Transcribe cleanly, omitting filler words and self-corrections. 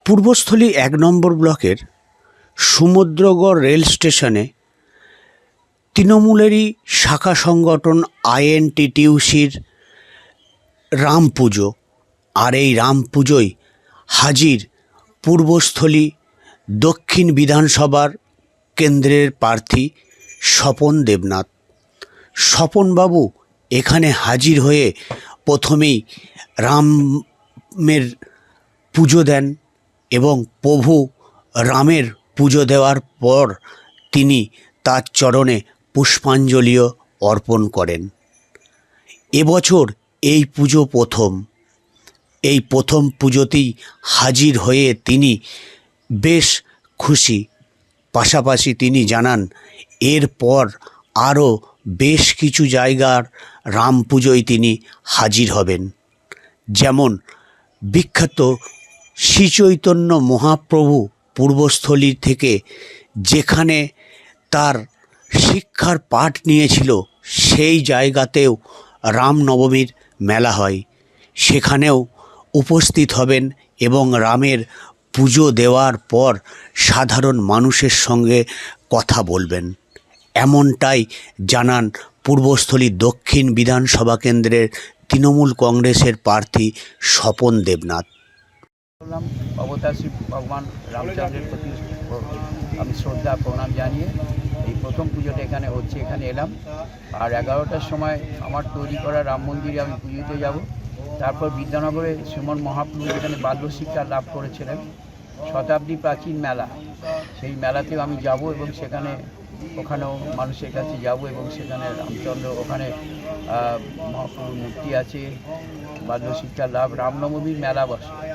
পূর্বস্থলী ১ নম্বর ব্লকের সমুদ্রগড় রেল স্টেশনে তৃণমূলেরই শাখা সংগঠন আইএনটিটিইউসির রাম পুজো। আর এই রাম পুজোয় হাজির পূর্বস্থলী দক্ষিণ বিধানসভার কেন্দ্রের প্রার্থী স্বপন দেবনাথ। স্বপনবাবু এখানে হাজির হয়ে প্রথমেই রামের পুজো দেন এবং প্রভু রামের পুজো দেওয়ার পর তিনি তার চরণে পুষ্পাঞ্জলিও অর্পণ করেন। এবছর এই পুজো এই প্রথম পুজোতেই হাজির হয়ে তিনি বেশ খুশি। পাশাপাশি তিনি জানান এরপর আরও বেশ কিছু জায়গার রাম পুজোয় তিনি হাজির হবেন, যেমন বিখ্যাত শ্রীচৈতন্য মহাপ্রভু পূর্বস্থলী থেকে যেখানে তার শিক্ষার পাঠ নিয়েছিল সেই জায়গাতেও রামনবমীর মেলা হয়, সেখানেও উপস্থিত হবেন এবং রামের পুজো দেওয়ার পর সাধারণ মানুষের সঙ্গে কথা বলবেন। এমনটাই জানান পূর্বস্থলী দক্ষিণ বিধানসভা কেন্দ্রের তৃণমূল কংগ্রেসের প্রার্থী স্বপন দেবনাথ। অবতার শ্রী ভগবান রামচন্দ্রের প্রতি আমি শ্রদ্ধা প্রণাম জানিয়ে এই প্রথম পুজোটা এখানে হচ্ছে, এখানে এলাম। আর 11টার সময় আমার তৈরি করা রাম মন্দিরে আমি পুজোতে যাব। তারপর বিদ্যানগরে শ্রীমন মহাপ্রভু যেখানে বাল্য শিক্ষা লাভ করেছিলেন, শতাব্দী প্রাচীন মেলা, সেই মেলাতেও আমি যাব এবং ওখানেও মানুষের কাছে যাব এবং সেখানে রামচন্দ্র, ওখানে মহাপ্রভুর মূর্তি আছে, বাল্য শিক্ষা লাভ, রামনবমীর মেলা বসে।